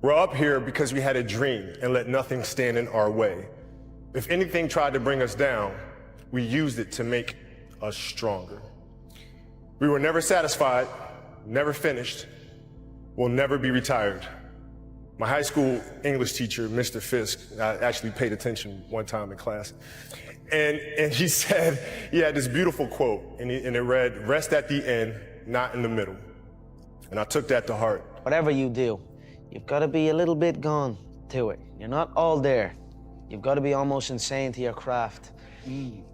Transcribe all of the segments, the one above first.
We're up here because we had a dream and let nothing stand in our way. If anything tried to bring us down, we used it to make us stronger. We were never satisfied, never finished, will never be retired. My high school English teacher, Mr. Fisk, I actually paid attention one time in class, and he said, he had this beautiful quote, and it read, "Rest at the end, not in the middle." And I took that to heart. Whatever you do, you've got to be a little bit gone to it. You're not all there. You've got to be almost insane to your craft.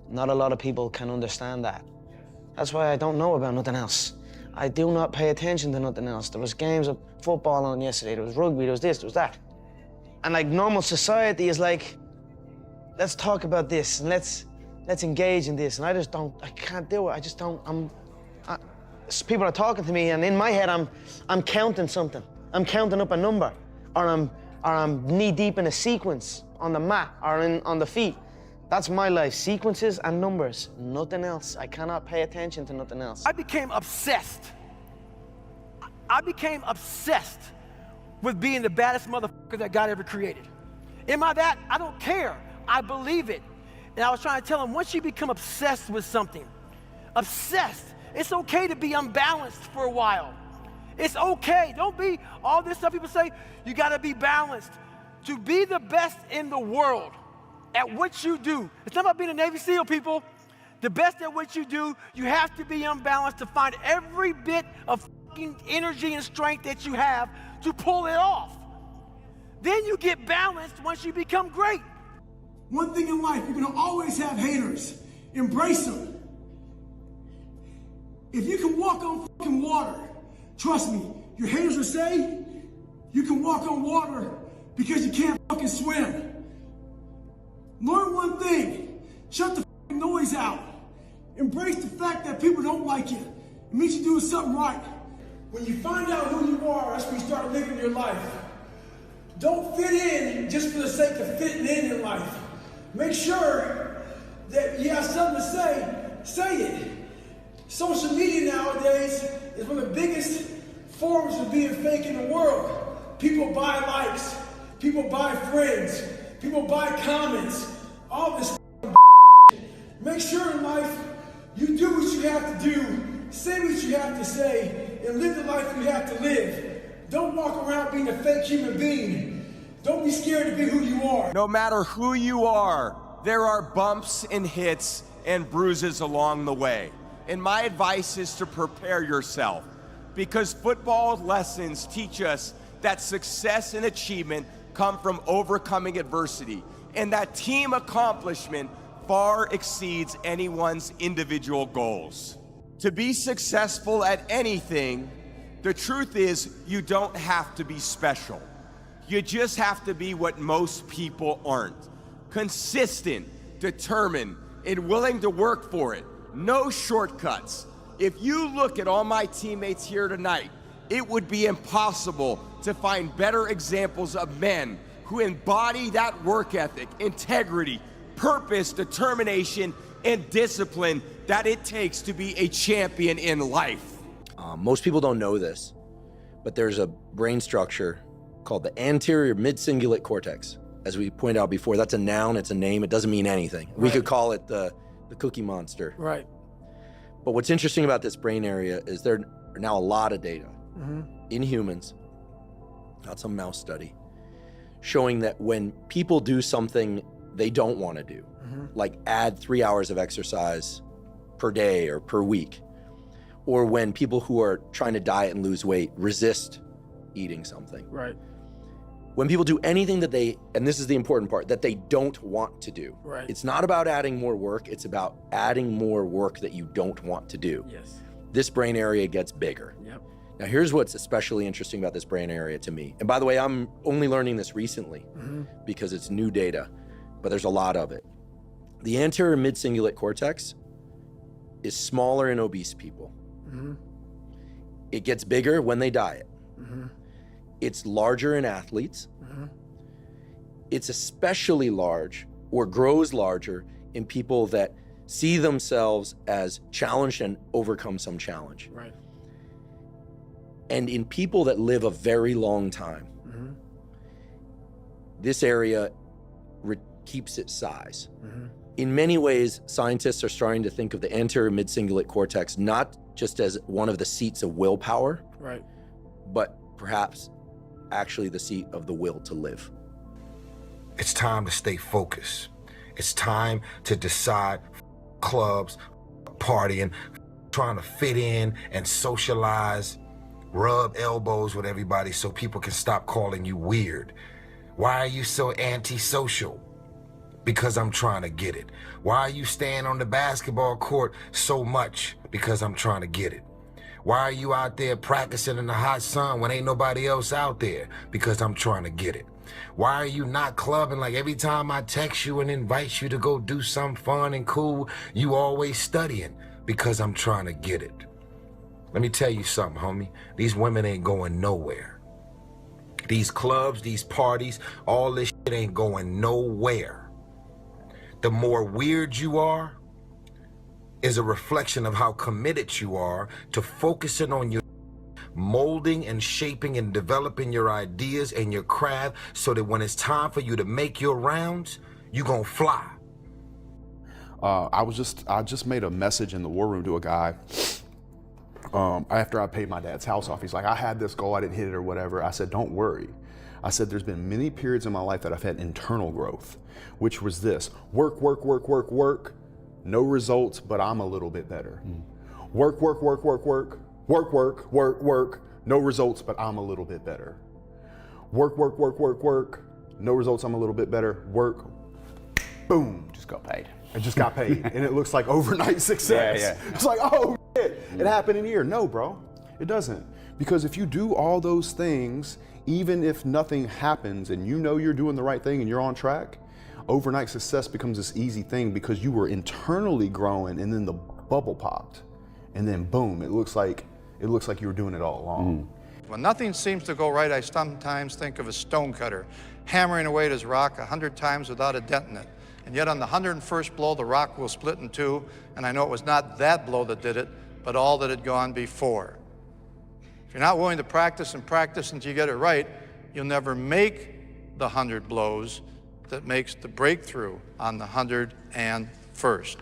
Not a lot of people can understand that. That's why I don't know about nothing else. I do not pay attention to nothing else. There was games of football on yesterday, there was rugby, there was this, there was that. And like normal society is like, let's talk about this and let's engage in this. And I just don't, I can't do it. I just don't, people are talking to me and in my head I'm counting something. I'm counting up a number, or I'm knee deep in a sequence on the mat or on the feet. That's my life, sequences and numbers, nothing else. I cannot pay attention to nothing else. I became obsessed. I became obsessed with being the baddest motherfucker that God ever created. Am I that? I don't care. I believe it. And I was trying to tell him, once you become obsessed with something, obsessed, it's okay to be unbalanced for a while. It's okay. Don't be all this stuff people say, you gotta be balanced. To be the best in the world at what you do, it's not about being a Navy SEAL, people. The best at what you do, you have to be unbalanced to find every bit of fucking energy and strength that you have to pull it off. Then you get balanced once you become great. One thing in life, you're gonna always have haters. Embrace them. If you can walk on fucking water, trust me, your haters will say you can walk on water because you can't fucking swim. Learn one thing, shut the fucking noise out. Embrace the fact that people don't like you. It means you're doing something right. When you find out who you are, that's when you start living your life. Don't fit in just for the sake of fitting in life. Make sure that you have something to say it. Social media nowadays is one of the biggest forms of being fake in the world. People buy likes, people buy friends, people buy comments, all this Make sure in life you do what you have to do, say what you have to say, and live the life you have to live. Don't walk around being a fake human being. Don't be scared to be who you are. No matter who you are, there are bumps and hits and bruises along the way. And my advice is to prepare yourself, because football lessons teach us that success and achievement come from overcoming adversity, and that team accomplishment far exceeds anyone's individual goals. To be successful at anything, the truth is you don't have to be special. You just have to be what most people aren't. Consistent, determined, and willing to work for it. No shortcuts. If you look at all my teammates here tonight, it would be impossible to find better examples of men who embody that work ethic, integrity, purpose, determination, and discipline that it takes to be a champion in life. Most people don't know this, but there's a brain structure called the anterior mid-cingulate cortex. As we pointed out before, that's a noun, it's a name, it doesn't mean anything. Right. We could call it the Cookie Monster. Right. But what's interesting about this brain area is there are now a lot of data in humans, not some mouse study, showing that when people do something they don't want to do, like add 3 hours of exercise per day or per week, or when people who are trying to diet and lose weight resist eating something. Right. When people do anything that they, and this is the important part, that they don't want to do. Right. It's not about adding more work, it's about adding more work that you don't want to do. Yes. This brain area gets bigger. Yep. Now here's what's especially interesting about this brain area to me. And by the way, I'm only learning this recently because it's new data, but there's a lot of it. The anterior mid-cingulate cortex is smaller in obese people. It gets bigger when they diet. It's larger in athletes. It's especially large or grows larger in people that see themselves as challenged and overcome some challenge. Right. And in people that live a very long time, this area keeps its size. In many ways, scientists are starting to think of the anterior mid-cingulate cortex not just as one of the seats of willpower, Right. but perhaps actually the seat of the will to live. It's time to stay focused. It's time to decide clubs, partying, trying to fit in and socialize, rub elbows with everybody so people can stop calling you weird. Why are you so antisocial? Because I'm trying to get it. Why are you staying on the basketball court so much? Because I'm trying to get it. Why are you out there practicing in the hot sun when ain't nobody else out there? Because I'm trying to get it. Why are you not clubbing like every time I text you and invite you to go do something fun and cool, you always studying? Because I'm trying to get it. Let me tell you something, homie. These women ain't going nowhere. These clubs, these parties, all this shit ain't going nowhere. The more weird you are is a reflection of how committed you are to focusing on your molding and shaping and developing your ideas and your craft so that when it's time for you to make your rounds, you gonna fly. I just made a message in the war room to a guy after I paid my dad's house off. He's like, I had this goal, I didn't hit it or whatever. I said, don't worry. I said, there's been many periods in my life that I've had internal growth, which was this: work, work, work, work, work, no results, but I'm a little bit better. Work, work, work, work, work, work, work, work, work, no results, but I'm a little bit better. Work, work, work, work, work, no results, I'm a little bit better. Work, boom. Just got paid. I just got paid, and it looks like overnight success. Yeah. It's like, oh shit, it happened in a year. No, bro, it doesn't. Because if you do all those things, even if nothing happens and you know you're doing the right thing and you're on track, overnight success becomes this easy thing because you were internally growing and then the bubble popped. And then boom, it looks like you were doing it all along. When nothing seems to go right, I sometimes think of a stonecutter hammering away at his rock 100 times without a dent in it. And yet on the 101st blow, the rock will split in two, and I know it was not that blow that did it, but all that had gone before. If you're not willing to practice and practice until you get it right, you'll never make the 100 blows that makes the breakthrough on the 101st.